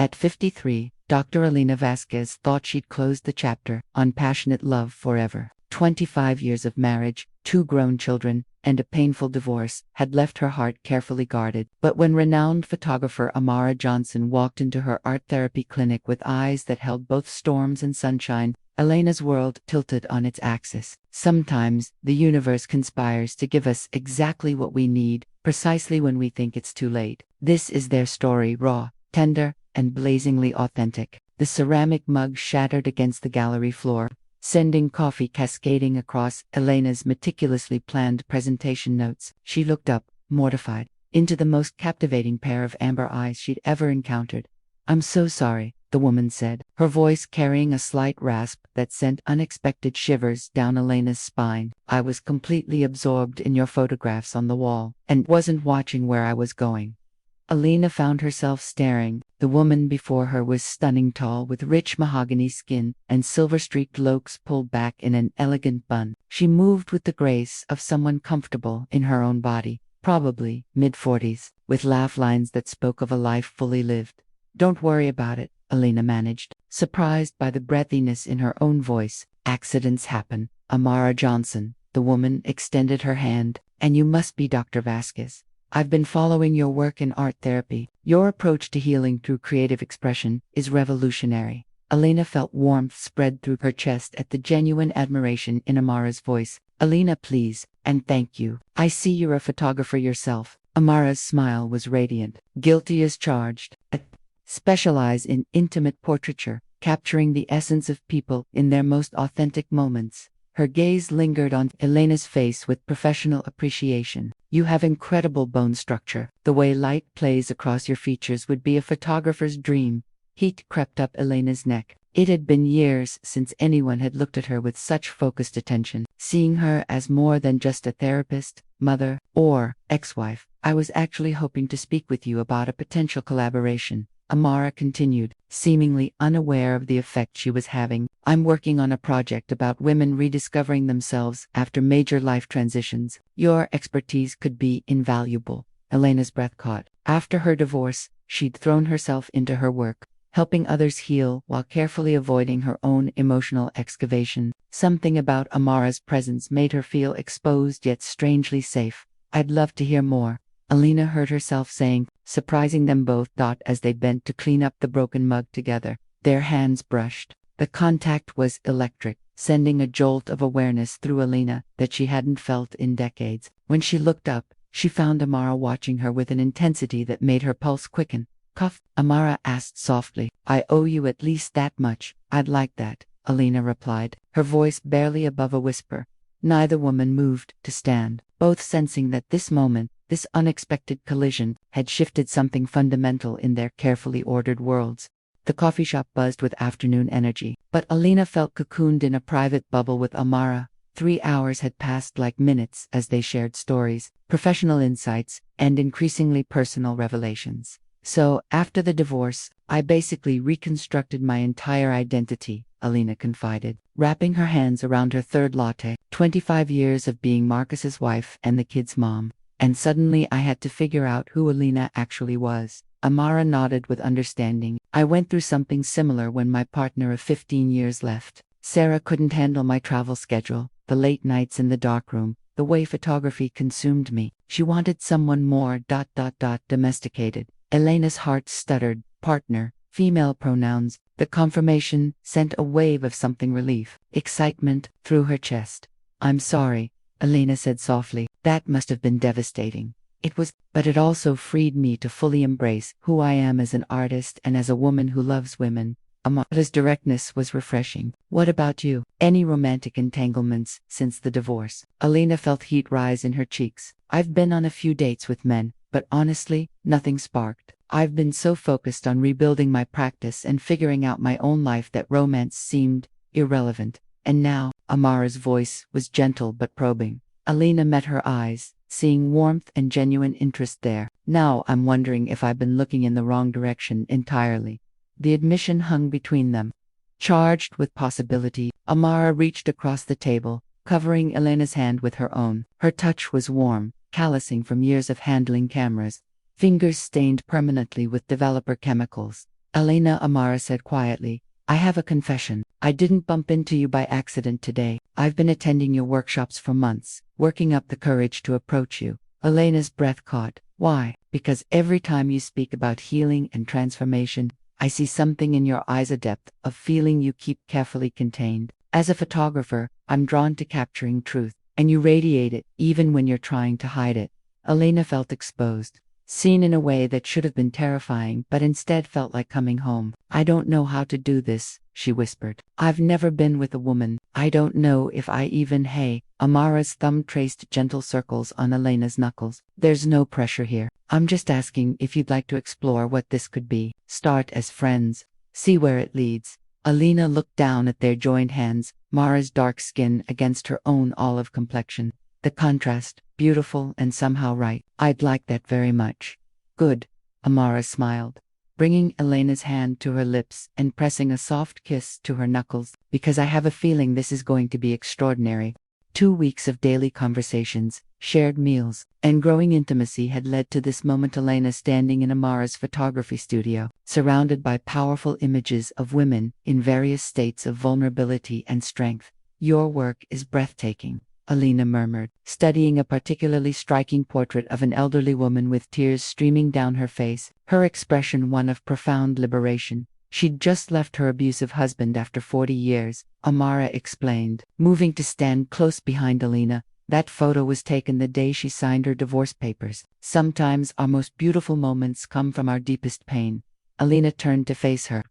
At 53, Dr. Elena Vasquez thought she'd closed the chapter on passionate love forever. 25 years of marriage, 2 grown children, and a painful divorce had left her heart carefully guarded. But when renowned photographer Amara Johnson walked into her art therapy clinic with eyes that held both storms and sunshine, Elena's world tilted on its axis. Sometimes, the universe conspires to give us exactly what we need, precisely when we think it's too late. This is their story, raw, tender, and blazingly authentic. The ceramic mug shattered against the gallery floor, sending coffee cascading across Elena's meticulously planned presentation notes. She looked up, mortified, into the most captivating pair of amber eyes she'd ever encountered. "I'm so sorry," the woman said, her voice carrying a slight rasp that sent unexpected shivers down Elena's spine. "I was completely absorbed in your photographs on the wall, and wasn't watching where I was going." Elena found herself staring. The woman before her was stunning, tall, with rich mahogany skin and silver-streaked locks pulled back in an elegant bun. She moved with the grace of someone comfortable in her own body, probably mid-40s, with laugh lines that spoke of a life fully lived. "Don't worry about it," Elena managed, surprised by the breathiness in her own voice. "Accidents happen." Amara Johnson, the woman, extended her hand. "And you must be Dr. Vasquez. I've been following your work in art therapy. Your approach to healing through creative expression is revolutionary." Elena felt warmth spread through her chest at the genuine admiration in Amara's voice. "Elena, please, and thank you. I see you're a photographer yourself." Amara's smile was radiant. "Guilty as charged. I specialize in intimate portraiture, capturing the essence of people in their most authentic moments." Her gaze lingered on Elena's face with professional appreciation. "You have incredible bone structure. The way light plays across your features would be a photographer's dream." Heat crept up Elena's neck. It had been years since anyone had looked at her with such focused attention, seeing her as more than just a therapist, mother, or ex-wife. "I was actually hoping to speak with you about a potential collaboration," Amara continued, seemingly unaware of the effect she was having. "I'm working on a project about women rediscovering themselves after major life transitions. Your expertise could be invaluable." Elena's breath caught. After her divorce, she'd thrown herself into her work, helping others heal while carefully avoiding her own emotional excavation. Something about Amara's presence made her feel exposed yet strangely safe. "I'd love to hear more," Elena heard herself saying, surprising them both. As they bent to clean up the broken mug together, their hands brushed. The contact was electric, sending a jolt of awareness through Elena that she hadn't felt in decades. When she looked up, she found Amara watching her with an intensity that made her pulse quicken. "Cuff?" Amara asked softly. "I owe you at least that much." "I'd like that," Elena replied, her voice barely above a whisper. Neither woman moved to stand, both sensing that this moment, this unexpected collision, had shifted something fundamental in their carefully ordered worlds. The coffee shop buzzed with afternoon energy, but Elena felt cocooned in a private bubble with Amara. 3 hours had passed like minutes as they shared stories, professional insights, and increasingly personal revelations. "So, after the divorce, I basically reconstructed my entire identity," Elena confided, wrapping her hands around her third latte. 25 years of being Marcus's wife and the kid's mom. "And suddenly I had to figure out who Elena actually was." Amara nodded with understanding. "I went through something similar when my partner of 15 years left. Sarah couldn't handle my travel schedule, the late nights in the darkroom, the way photography consumed me. She wanted someone more domesticated." Elena's heart stuttered. Partner, female pronouns. The confirmation sent a wave of something relief, excitement, through her chest. "I'm sorry," Elena said softly. "That must have been devastating." "It was, but it also freed me to fully embrace who I am as an artist and as a woman who loves women." Amara's directness was refreshing. "What about you? Any romantic entanglements since the divorce?" Elena felt heat rise in her cheeks. "I've been on a few dates with men, but honestly, nothing sparked. I've been so focused on rebuilding my practice and figuring out my own life that romance seemed irrelevant. And now," Amara's voice was gentle but probing. Elena met her eyes, seeing warmth and genuine interest there. "Now I'm wondering if I've been looking in the wrong direction entirely." The admission hung between them, charged with possibility. Amara reached across the table, covering Elena's hand with her own. Her touch was warm, callousing from years of handling cameras, fingers stained permanently with developer chemicals. Elena, Amara said quietly. I have a confession. I didn't bump into you by accident today. I've been attending your workshops for months, working up the courage to approach you. Elena's breath caught. Why? Because every time you speak about healing and transformation, I see something in your eyes, a depth of feeling you keep carefully contained. As a photographer, I'm drawn to capturing truth, and you radiate it even when you're trying to hide it. Elena felt exposed, seen in a way that should have been terrifying but instead felt like coming home. I don't know how to do this, she whispered. I've never been with a woman. I don't know if I even. Hey, Amara's thumb traced gentle circles on Elena's knuckles. There's no pressure here. I'm just asking if you'd like to explore what this could be. Start as friends. See where it leads. Elena looked down at their joined hands, Mara's dark skin against her own olive complexion. The contrast, beautiful and somehow right. I'd like that very much. Good. Amara smiled, bringing Elena's hand to her lips and pressing a soft kiss to her knuckles. Because I have a feeling this is going to be extraordinary. 2 weeks of daily conversations, shared meals, and growing intimacy had led to this moment. Elena standing in Amara's photography studio, surrounded by powerful images of women in various states of vulnerability and strength. Your work is breathtaking, Elena murmured, studying a particularly striking portrait of an elderly woman with tears streaming down her face, her expression one of profound liberation. She'd just left her abusive husband after 40 years, Amara explained, moving to stand close behind Elena. That photo was taken the day she signed her divorce papers. Sometimes our most beautiful moments come from our deepest pain. Elena turned to face her,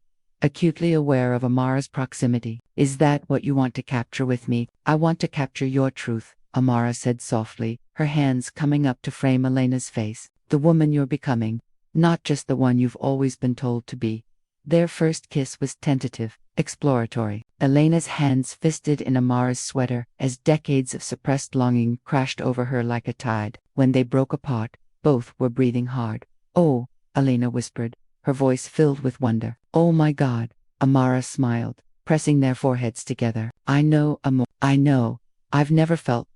acutely aware of Amara's proximity. Is that what you want to capture with me? I want to capture your truth, Amara said softly, her hands coming up to frame Elena's face. The woman you're becoming, not just the one you've always been told to be. Their first kiss was tentative, exploratory. Elena's hands fisted in Amara's sweater as decades of suppressed longing crashed over her like a tide. When they broke apart, both were breathing hard. Oh, Elena whispered, her voice filled with wonder. Oh my God, Amara smiled, pressing their foreheads together. I know, I know. I've never felt.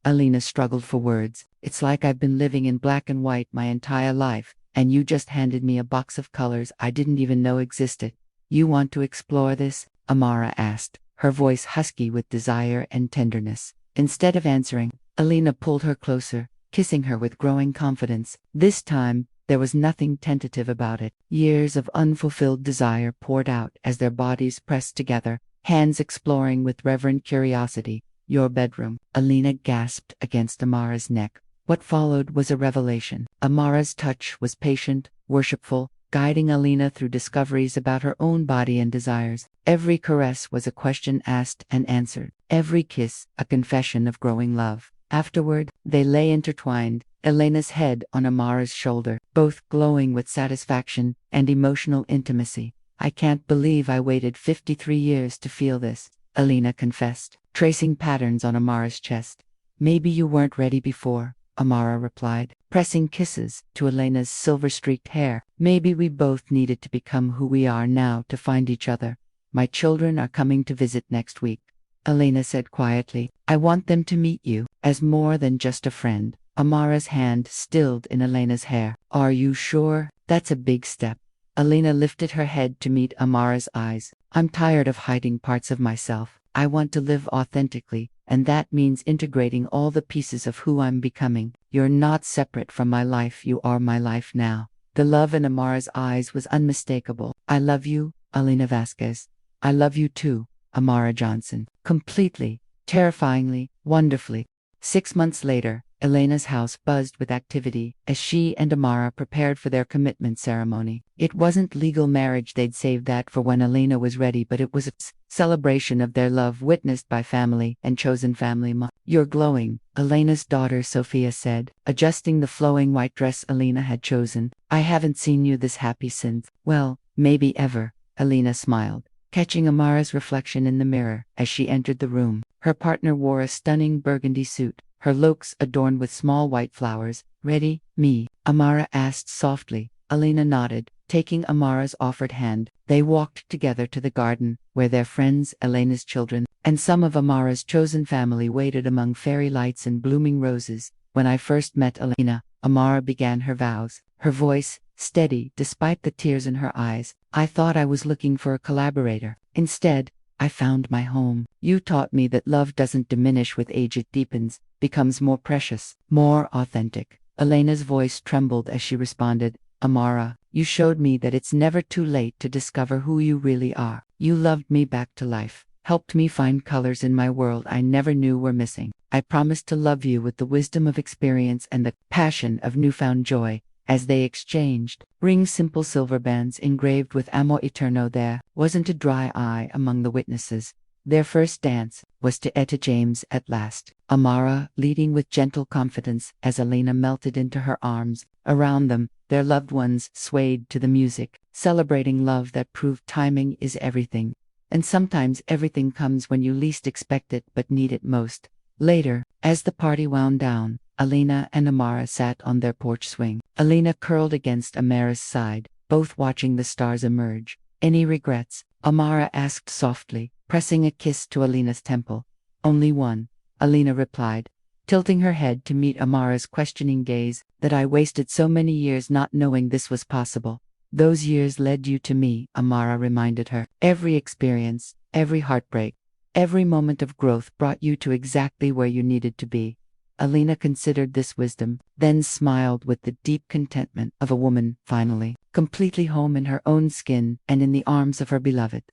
Elena struggled for words. It's like I've been living in black and white my entire life. And you just handed me a box of colors I didn't even know existed. You want to explore this? Amara asked, her voice husky with desire and tenderness. Instead of answering, Elena pulled her closer, kissing her with growing confidence. This time, there was nothing tentative about it. Years of unfulfilled desire poured out as their bodies pressed together, hands exploring with reverent curiosity. Your bedroom, Elena gasped against Amara's neck. What followed was a revelation. Amara's touch was patient, worshipful, guiding Elena through discoveries about her own body and desires. Every caress was a question asked and answered. Every kiss, a confession of growing love. Afterward, they lay intertwined, Elena's head on Amara's shoulder, both glowing with satisfaction and emotional intimacy. I can't believe I waited 53 years to feel this, Elena confessed, tracing patterns on Amara's chest. Maybe you weren't ready before, Amara replied, pressing kisses to Elena's silver-streaked hair. Maybe we both needed to become who we are now to find each other. My children are coming to visit next week, Elena said quietly. I want them to meet you as more than just a friend. Amara's hand stilled in Elena's hair. Are you sure? That's a big step. Elena lifted her head to meet Amara's eyes. I'm tired of hiding parts of myself. I want to live authentically, and that means integrating all the pieces of who I'm becoming. You're not separate from my life, you are my life now. The love in Amara's eyes was unmistakable. I love you, Elena Vasquez. I love you too, Amara Johnson. Completely, terrifyingly, wonderfully. 6 months later, Elena's house buzzed with activity as she and Amara prepared for their commitment ceremony. It wasn't legal marriage, they'd saved that for when Elena was ready, but it was a celebration of their love witnessed by family and chosen family. You're glowing, Elena's daughter Sophia said, adjusting the flowing white dress Elena had chosen. I haven't seen you this happy since, well, maybe ever, Elena smiled, catching Amara's reflection in the mirror as she entered the room. Her partner wore a stunning burgundy suit, her looks adorned with small white flowers. Ready, me? Amara asked softly. Elena nodded, taking Amara's offered hand. They walked together to the garden, where their friends, Elena's children, and some of Amara's chosen family waited among fairy lights and blooming roses. When I first met Elena, Amara began her vows, her voice steady despite the tears in her eyes. I thought I was looking for a collaborator. Instead, I found my home. You taught me that love doesn't diminish with age, it deepens, becomes more precious, more authentic. Elena's voice trembled as she responded, Amara, you showed me that it's never too late to discover who you really are. You loved me back to life, helped me find colors in my world I never knew were missing. I promise to love you with the wisdom of experience and the passion of newfound joy. As they exchanged rings, simple silver bands engraved with Amor Eterno, there wasn't a dry eye among the witnesses. Their first dance was to Etta James at last, Amara leading with gentle confidence as Elena melted into her arms. Around them, their loved ones swayed to the music, celebrating love that proved timing is everything. And sometimes everything comes when you least expect it but need it most. Later, as the party wound down, Elena and Amara sat on their porch swing. Elena curled against Amara's side, both watching the stars emerge. Any regrets? Amara asked softly, pressing a kiss to Elena's temple. Only one, Elena replied, tilting her head to meet Amara's questioning gaze. That I wasted so many years not knowing this was possible. Those years led you to me, Amara reminded her. Every experience, every heartbreak, every moment of growth brought you to exactly where you needed to be. Elena considered this wisdom, then smiled with the deep contentment of a woman, finally, completely home in her own skin and in the arms of her beloved.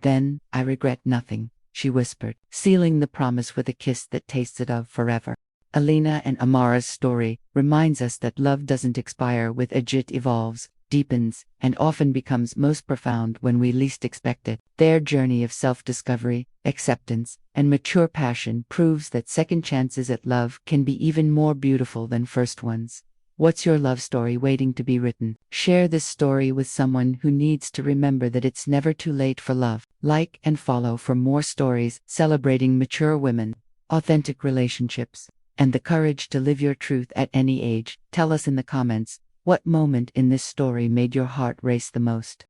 Then, I regret nothing, she whispered, sealing the promise with a kiss that tasted of forever. Elena and Amara's story reminds us that love doesn't expire with age, it evolves, deepens, and often becomes most profound when we least expect it. Their journey of self-discovery, acceptance, and mature passion proves that second chances at love can be even more beautiful than first ones. What's your love story waiting to be written? Share this story with someone who needs to remember that it's never too late for love. Like and follow for more stories celebrating mature women, authentic relationships, and the courage to live your truth at any age. Tell us in the comments, what moment in this story made your heart race the most?